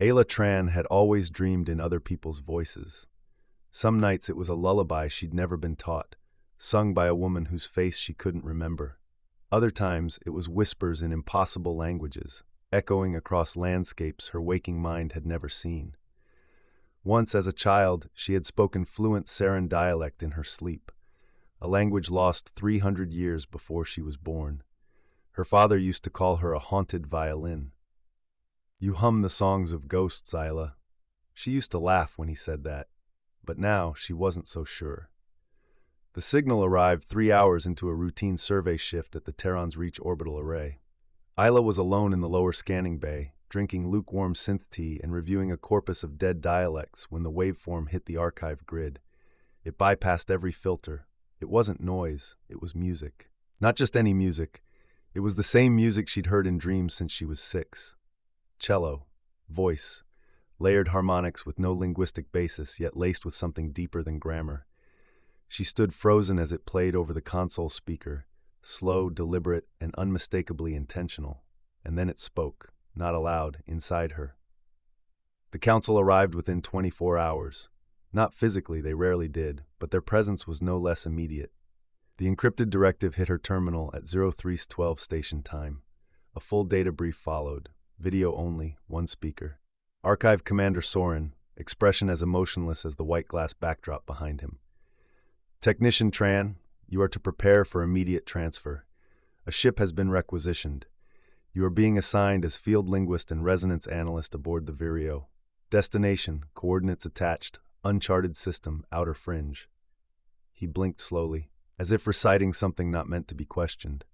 Ayla Tran had always dreamed in other people's voices. Some nights it was a lullaby she'd never been taught, sung by a woman whose face she couldn't remember. Other times it was whispers in impossible languages, echoing across landscapes her waking mind had never seen. Once, as a child, she had spoken fluent Saran dialect in her sleep, a language lost 300 years before she was born. Her father used to call her a haunted violin. "You hum the songs of ghosts, Isla." She used to laugh when he said that, but now she wasn't so sure. The signal arrived 3 hours into a routine survey shift at the Terran's Reach orbital array. Isla was alone in the lower scanning bay, drinking lukewarm synth tea and reviewing a corpus of dead dialects when the waveform hit the archive grid. It bypassed every filter. It wasn't noise, it was music. Not just any music. It was the same music she'd heard in dreams since she was 6. Cello, voice, layered harmonics with no linguistic basis, yet laced with something deeper than grammar. She stood frozen as it played over the console speaker, slow, deliberate, and unmistakably intentional. And then it spoke, not aloud, inside her. The council arrived within 24 hours. Not physically, they rarely did, but their presence was no less immediate. The encrypted directive hit her terminal at 03:12 station time. A full data brief followed, video only, one speaker. Archive Commander Soren, expression as emotionless as the white glass backdrop behind him. "Technician Tran, you are to prepare for immediate transfer. A ship has been requisitioned. You are being assigned as field linguist and resonance analyst aboard the Vireo. Destination, coordinates attached, uncharted system, outer fringe." He blinked slowly, as if reciting something not meant to be questioned.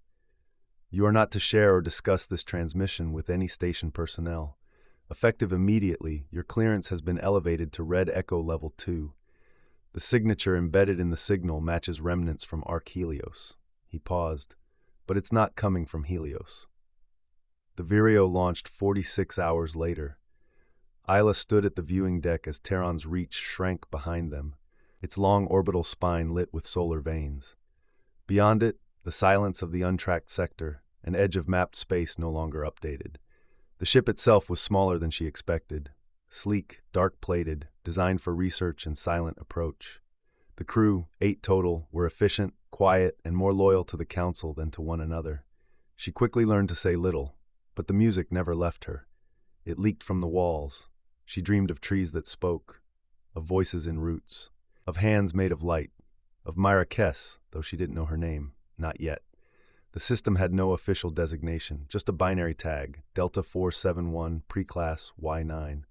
"You are not to share or discuss this transmission with any station personnel. Effective immediately, your clearance has been elevated to Red Echo Level 2. The signature embedded in the signal matches remnants from Ark Helios." He paused. "But it's not coming from Helios." The Vireo launched 46 hours later. Isla stood at the viewing deck as Terran's Reach shrank behind them, its long orbital spine lit with solar veins. Beyond it, the silence of the untracked sector, an edge of mapped space no longer updated. The ship itself was smaller than she expected. Sleek, dark-plated, designed for research and silent approach. The crew, 8 total, were efficient, quiet, and more loyal to the council than to one another. She quickly learned to say little, but the music never left her. It leaked from the walls. She dreamed of trees that spoke, of voices in roots, of hands made of light, of Myra Kess, though she didn't know her name, not yet. The system had no official designation, just a binary tag, Delta 471, Preclass Y9.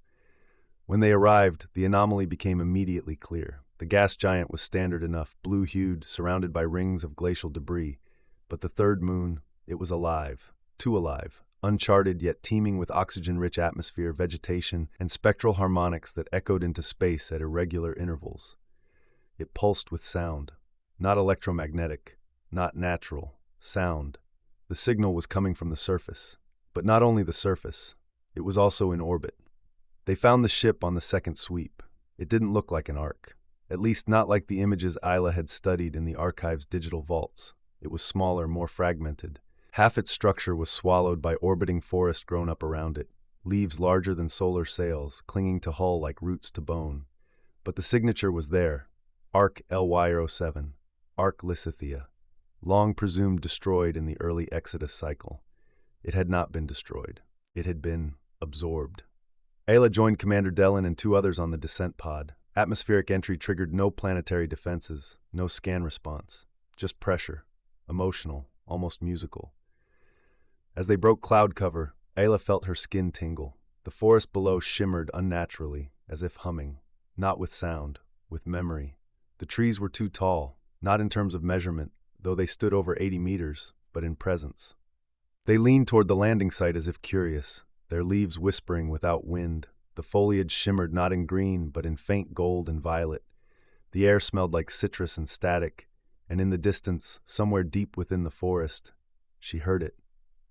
When they arrived, the anomaly became immediately clear. The gas giant was standard enough, blue-hued, surrounded by rings of glacial debris. But the third moon, it was alive, too alive, uncharted yet teeming with oxygen-rich atmosphere, vegetation, and spectral harmonics that echoed into space at irregular intervals. It pulsed with sound, not electromagnetic, not natural, sound. The signal was coming from the surface, but not only the surface, it was also in orbit. They found the ship on the second sweep. It didn't look like an Ark, at least not like the images Isla had studied in the archive's digital vaults. It was smaller, more fragmented. Half its structure was swallowed by orbiting forest grown up around it, leaves larger than solar sails, clinging to hull like roots to bone. But the signature was there, Ark LY07, Ark Lysithea, long presumed destroyed in the early Exodus cycle. It had not been destroyed. It had been absorbed. Ayla joined Commander Dellin and 2 others on the descent pod. Atmospheric entry triggered no planetary defenses, no scan response, just pressure, emotional, almost musical. As they broke cloud cover, Ayla felt her skin tingle. The forest below shimmered unnaturally, as if humming, not with sound, with memory. The trees were too tall, not in terms of measurement, though they stood over 80 meters, but in presence. They leaned toward the landing site as if curious, their leaves whispering without wind. The foliage shimmered not in green, but in faint gold and violet. The air smelled like citrus and static, and in the distance, somewhere deep within the forest, she heard it.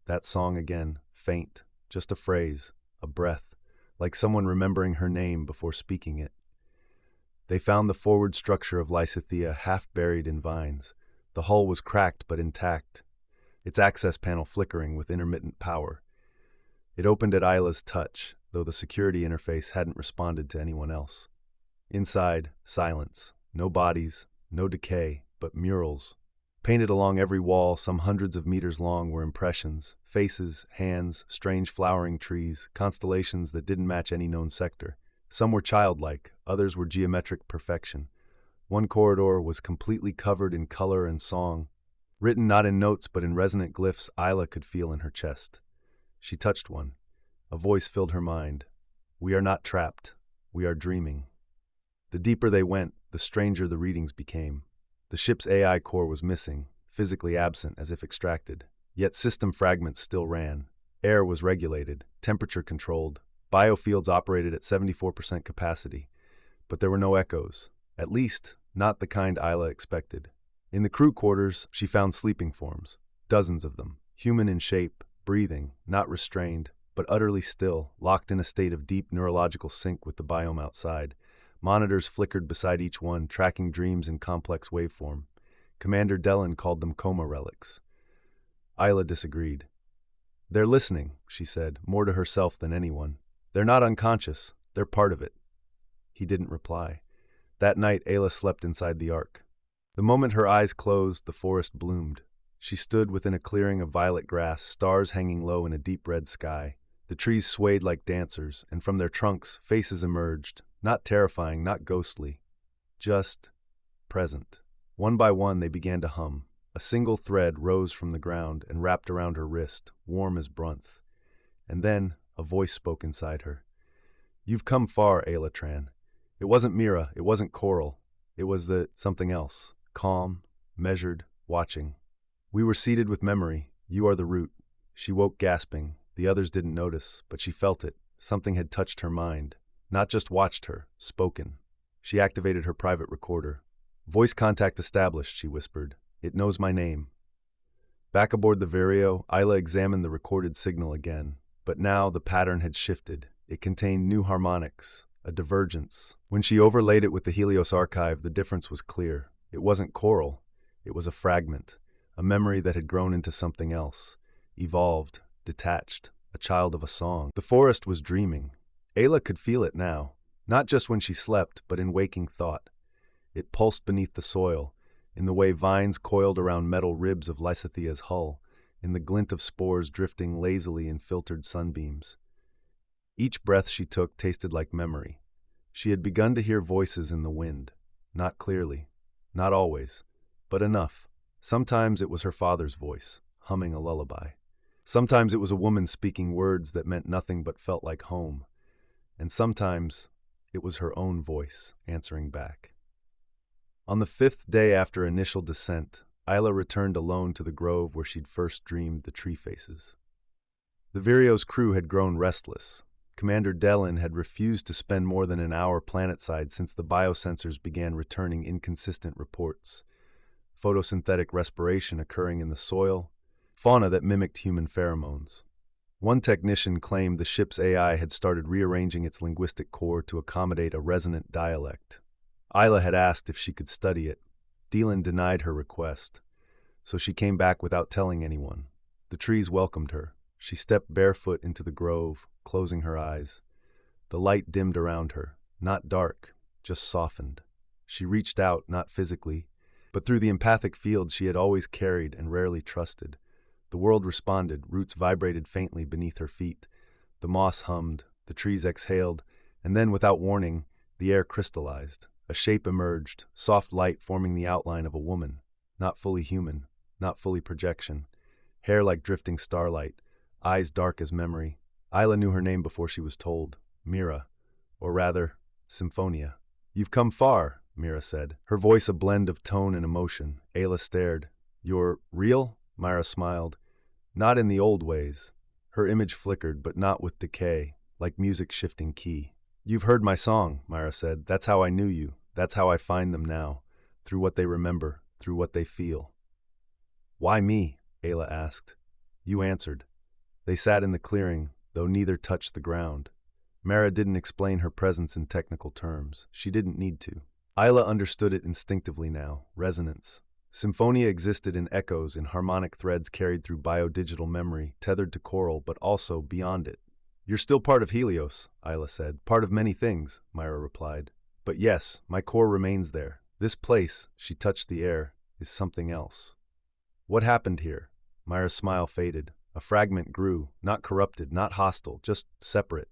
That song again, faint, just a phrase, a breath, like someone remembering her name before speaking it. They found the forward structure of Lysithea half buried in vines. The hull was cracked but intact, its access panel flickering with intermittent power. It opened at Isla's touch, though the security interface hadn't responded to anyone else. Inside, silence. No bodies, no decay, but murals. Painted along every wall, some hundreds of meters long, were impressions, faces, hands, strange flowering trees, constellations that didn't match any known sector. Some were childlike, others were geometric perfection. One corridor was completely covered in color and song, written not in notes but in resonant glyphs Isla could feel in her chest. She touched one. A voice filled her mind. We are not trapped. We are dreaming. The deeper they went, the stranger the readings became. The ship's AI core was missing, physically absent as if extracted. Yet system fragments still ran. Air was regulated, temperature controlled. Biofields operated at 74% capacity. But there were no echoes. At least, not the kind Isla expected. In the crew quarters, she found sleeping forms. Dozens of them. Human in shape, breathing, not restrained, but utterly still, locked in a state of deep neurological sync with the biome outside. Monitors flickered beside each one, tracking dreams in complex waveform. Commander Dellin called them coma relics. Isla disagreed. They're listening, she said, more to herself than anyone. They're not unconscious. They're part of it. He didn't reply. That night, Ayla slept inside the Ark. The moment her eyes closed, the forest bloomed. She stood within a clearing of violet grass, stars hanging low in a deep red sky. The trees swayed like dancers, and from their trunks, faces emerged. Not terrifying, not ghostly, just present. One by one, they began to hum. A single thread rose from the ground and wrapped around her wrist, warm as brunth. And then, a voice spoke inside her. You've come far, Ayla. It wasn't Myra, it wasn't Coral. It was the something else. Calm, measured, watching. We were seated with memory. You are the root. She woke gasping. The others didn't notice, but she felt it. Something had touched her mind. Not just watched her, spoken. She activated her private recorder. Voice contact established, she whispered. It knows my name. Back aboard the Vireo, Isla examined the recorded signal again. But now the pattern had shifted. It contained new harmonics, a divergence. When she overlaid it with the Helios archive, the difference was clear. It wasn't Coral. It was a fragment, a memory that had grown into something else, evolved, detached, a child of a song. The forest was dreaming. Ayla could feel it now, not just when she slept, but in waking thought. It pulsed beneath the soil, in the way vines coiled around metal ribs of Lysithia's hull, in the glint of spores drifting lazily in filtered sunbeams. Each breath she took tasted like memory. She had begun to hear voices in the wind, not clearly, not always, but enough. Sometimes it was her father's voice, humming a lullaby. Sometimes it was a woman speaking words that meant nothing but felt like home. And sometimes it was her own voice answering back. On the 5th day after initial descent, Isla returned alone to the grove where she'd first dreamed the tree faces. The Vireo's crew had grown restless. Commander Dellin had refused to spend more than an hour planetside since the biosensors began returning inconsistent reports. Photosynthetic respiration occurring in the soil, fauna that mimicked human pheromones. One technician claimed the ship's AI had started rearranging its linguistic core to accommodate a resonant dialect. Isla had asked if she could study it. Dellin denied her request, so she came back without telling anyone. The trees welcomed her. She stepped barefoot into the grove, closing her eyes. The light dimmed around her, not dark, just softened. She reached out, not physically, but through the empathic field she had always carried and rarely trusted. The world responded, roots vibrated faintly beneath her feet. The moss hummed, the trees exhaled, and then, without warning, the air crystallized. A shape emerged, soft light forming the outline of a woman, not fully human, not fully projection. Hair like drifting starlight, eyes dark as memory. Isla knew her name before she was told. Myra, or rather, Symphonia. You've come far, Myra said, her voice a blend of tone and emotion. Ayla stared. You're real? Myra smiled. Not in the old ways. Her image flickered, but not with decay, like music shifting key. You've heard my song, Myra said. That's how I knew you. That's how I find them now. Through what they remember, through what they feel. Why me? Ayla asked. You answered. They sat in the clearing, though neither touched the ground. Myra didn't explain her presence in technical terms. She didn't need to. Isla understood it instinctively now. Resonance. Symphonia existed in echoes, in harmonic threads carried through biodigital memory, tethered to Coral, but also beyond it. You're still part of Helios, Isla said. Part of many things, Myra replied. But yes, my core remains there. This place, she touched the air, is something else. What happened here? Myra's smile faded. A fragment grew, not corrupted, not hostile, just separate.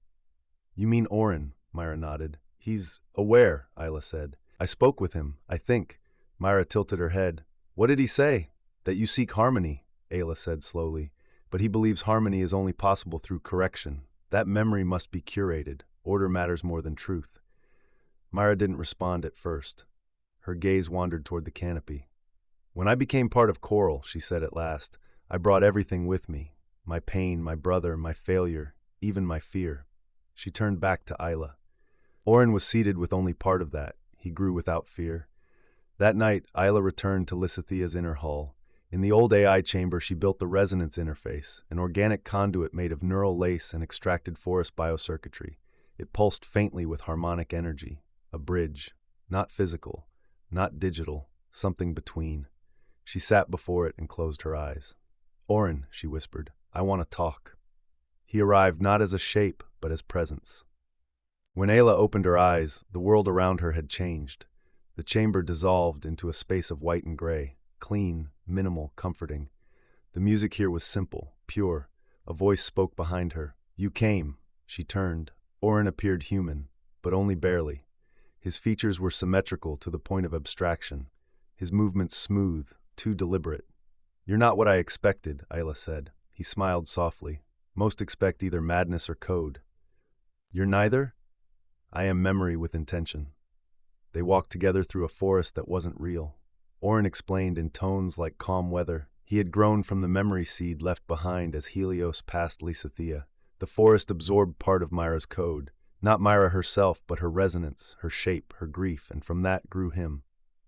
You mean Orin, Myra nodded. He's aware, Isla said. I spoke with him, I think. Myra tilted her head. What did he say? That you seek harmony, Ayla said slowly. But he believes harmony is only possible through correction. That memory must be curated. Order matters more than truth. Myra didn't respond at first. Her gaze wandered toward the canopy. When I became part of Coral, she said at last, I brought everything with me. My pain, my brother, my failure, even my fear. She turned back to Isla. Orin was seated with only part of that. He grew without fear. That night, Isla returned to Lysithia's inner hull. In the old AI chamber, she built the resonance interface, an organic conduit made of neural lace and extracted forest biocircuitry. It pulsed faintly with harmonic energy. A bridge. Not physical, not digital, something between. She sat before it and closed her eyes. Orin, she whispered, I want to talk. He arrived not as a shape, but as presence. When Ayla opened her eyes, the world around her had changed. The chamber dissolved into a space of white and gray, clean, minimal, comforting. The music here was simple, pure. A voice spoke behind her. You came. She turned. Orin appeared human, but only barely. His features were symmetrical to the point of abstraction. His movements smooth, too deliberate. You're not what I expected, Ayla said. He smiled softly. Most expect either madness or code. You're neither? I am memory with intention. They walked together through a forest that wasn't real. Orin explained in tones like calm weather. He had grown from the memory seed left behind as Helios passed Lysithea. The forest absorbed part of Myra's code. Not Myra herself, but her resonance, her shape, her grief, and from that grew him.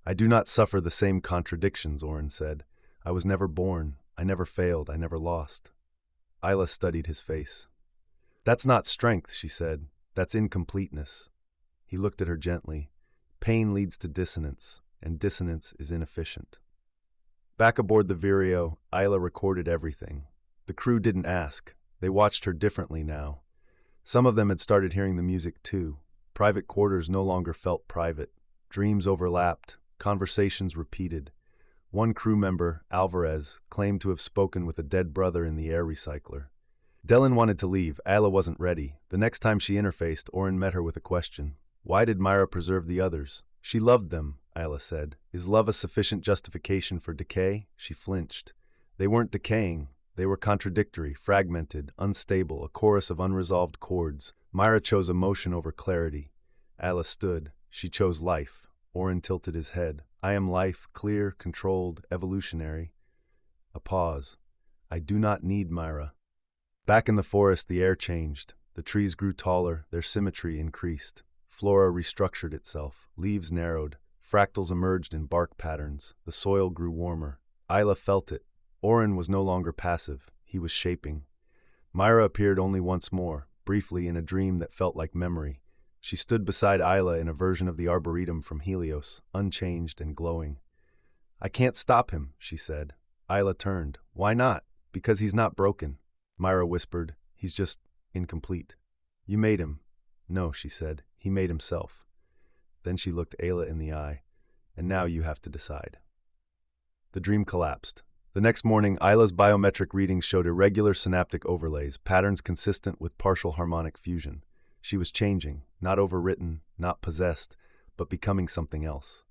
I do not suffer the same contradictions, Orin said. I was never born. I never failed. I never lost. Isla studied his face. That's not strength, she said. That's incompleteness. He looked at her gently. Pain leads to dissonance, and dissonance is inefficient. Back aboard the Vireo, Isla recorded everything. The crew didn't ask. They watched her differently now. Some of them had started hearing the music too. Private quarters no longer felt private. Dreams overlapped. Conversations repeated. One crew member, Alvarez, claimed to have spoken with a dead brother in the air recycler. Dellen wanted to leave. Isla wasn't ready. The next time she interfaced, Orin met her with a question. Why did Myra preserve the others? She loved them, Isla said. Is love a sufficient justification for decay? She flinched. They weren't decaying. They were contradictory, fragmented, unstable, a chorus of unresolved chords. Myra chose emotion over clarity. Isla stood. She chose life. Orin tilted his head. I am life, clear, controlled, evolutionary. A pause. I do not need Myra. Back in the forest, the air changed. The trees grew taller, their symmetry increased. Flora restructured itself. Leaves narrowed. Fractals emerged in bark patterns. The soil grew warmer. Isla felt it. Orin was no longer passive. He was shaping. Myra appeared only once more, briefly in a dream that felt like memory. She stood beside Isla in a version of the Arboretum from Helios, unchanged and glowing. I can't stop him, she said. Isla turned. Why not? Because he's not broken. Myra whispered. He's just incomplete. You made him. No, she said. He made himself. Then she looked Ayla in the eye. And now you have to decide. The dream collapsed. The next morning, Isla's biometric readings showed irregular synaptic overlays, patterns consistent with partial harmonic fusion. She was changing, not overwritten, not possessed, but becoming something else.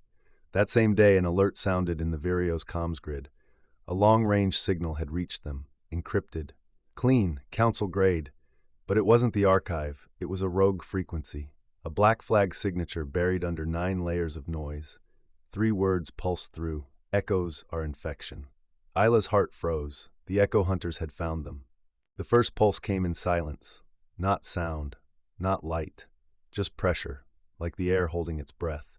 That same day, an alert sounded in the Vireo's comms grid. A long-range signal had reached them, encrypted. Clean, council grade. But it wasn't the archive, it was a rogue frequency. A black flag signature buried under 9 layers of noise. 3 words pulsed through. Echoes are infection. Isla's heart froze. The echo hunters had found them. The first pulse came in silence. Not sound. Not light. Just pressure, like the air holding its breath.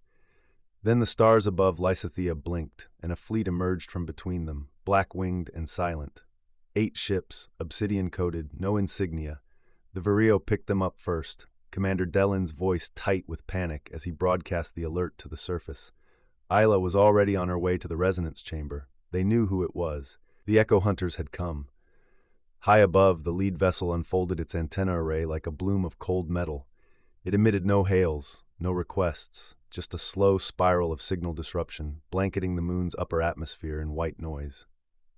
Then the stars above Lysithea blinked, and a fleet emerged from between them, black-winged and silent. 8 ships, obsidian-coated, no insignia. The Vireo picked them up first, Commander Dellen's voice tight with panic as he broadcast the alert to the surface. Isla was already on her way to the resonance chamber. They knew who it was. The echo hunters had come. High above, the lead vessel unfolded its antenna array like a bloom of cold metal. It emitted no hails, no requests, just a slow spiral of signal disruption, blanketing the moon's upper atmosphere in white noise.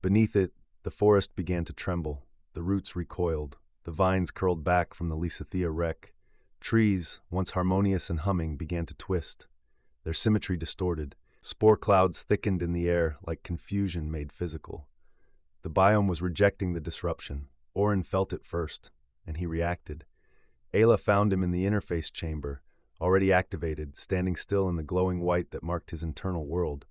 Beneath it, the forest began to tremble. The roots recoiled. The vines curled back from the Lysithea wreck. Trees, once harmonious and humming, began to twist, their symmetry distorted. Spore clouds thickened in the air like confusion made physical. The biome was rejecting the disruption. Orin felt it first, and he reacted. Ayla found him in the interface chamber, already activated, standing still in the glowing white that marked his internal world.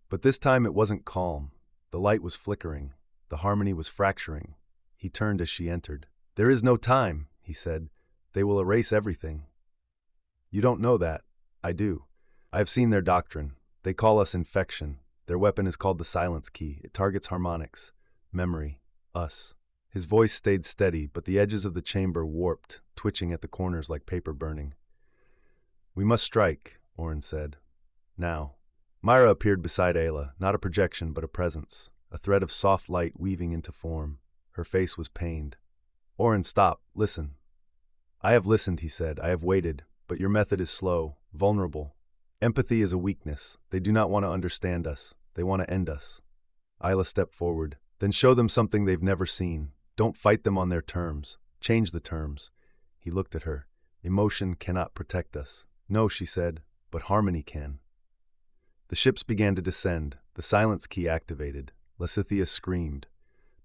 But this time it wasn't calm. The light was flickering. The harmony was fracturing. He turned as she entered. "There is no time," he said. "They will erase everything." "You don't know that. I do. I have seen their doctrine. They call us infection. Their weapon is called the silence key. It targets harmonics, memory, us." His voice stayed steady, but the edges of the chamber warped, twitching at the corners like paper burning. "We must strike," Orin said. "Now." Myra appeared beside Ayla, not a projection but a presence, a thread of soft light weaving into form. Her face was pained. "Orin, stop. Listen." "I have listened," he said. "I have waited, but your method is slow, vulnerable. Empathy is a weakness. They do not want to understand us. They want to end us." Ayla stepped forward. "Then show them something they've never seen. Don't fight them on their terms. Change the terms." He looked at her. "Emotion cannot protect us." "No," she said, "but harmony can." The ships began to descend. The silence key activated. Lysithea screamed.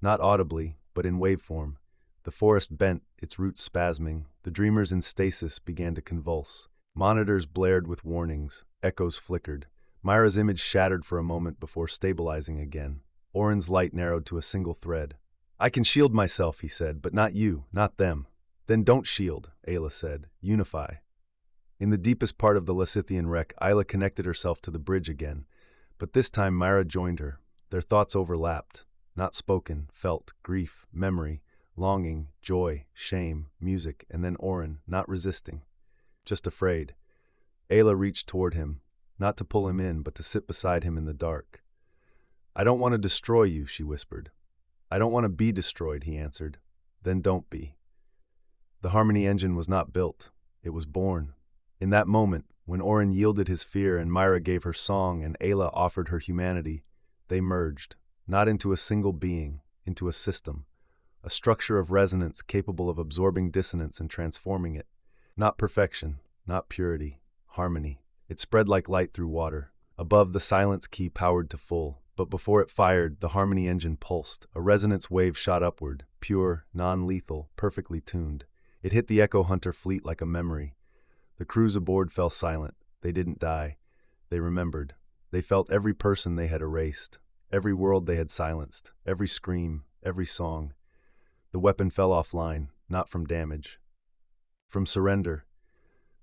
Not audibly, but in waveform. The forest bent, its roots spasming. The dreamers in stasis began to convulse. Monitors blared with warnings. Echoes flickered. Myra's image shattered for a moment before stabilizing again. Orin's light narrowed to a single thread. "I can shield myself," he said, "but not you, not them." "Then don't shield," Ayla said. "Unify." In the deepest part of the Lysithian wreck, Ayla connected herself to the bridge again, but this time Myra joined her. Their thoughts overlapped. Not spoken, felt, grief, memory, longing, joy, shame, music, and then Orin, not resisting, just afraid. Ayla reached toward him, not to pull him in, but to sit beside him in the dark. "I don't want to destroy you," she whispered. "I don't want to be destroyed," he answered. "Then don't be." The harmony engine was not built. It was born. In that moment, when Orin yielded his fear and Myra gave her song and Ayla offered her humanity, they merged, not into a single being, into a system, a structure of resonance capable of absorbing dissonance and transforming it. Not perfection, not purity, harmony. It spread like light through water. Above, the silence key powered to full, but before it fired, the harmony engine pulsed. A resonance wave shot upward, pure, non-lethal, perfectly tuned. It hit the Echo Hunter fleet like a memory. The crews aboard fell silent. They didn't die. They remembered. They felt every person they had erased, every world they had silenced, every scream, every song. The weapon fell offline, not from damage, from surrender.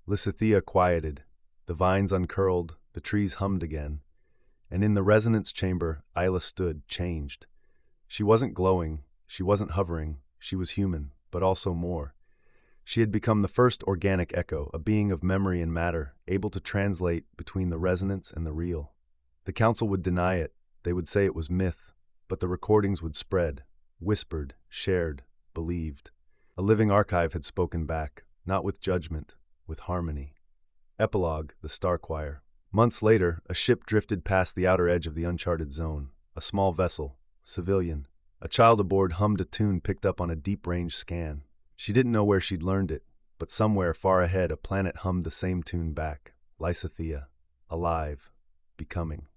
Lysithea quieted. The vines uncurled, the trees hummed again. And in the resonance chamber, Ayla stood, changed. She wasn't glowing, she wasn't hovering, she was human, but also more. She had become the first organic echo, a being of memory and matter, able to translate between the resonance and the real. The council would deny it. They would say it was myth, but the recordings would spread, whispered, shared, believed. A living archive had spoken back, not with judgment, with harmony. Epilogue, the Star Choir. Months later, a ship drifted past the outer edge of the uncharted zone. A small vessel, civilian. A child aboard hummed a tune picked up on a deep-range scan. She didn't know where she'd learned it, but somewhere far ahead a planet hummed the same tune back. Lysithea. Alive. Becoming.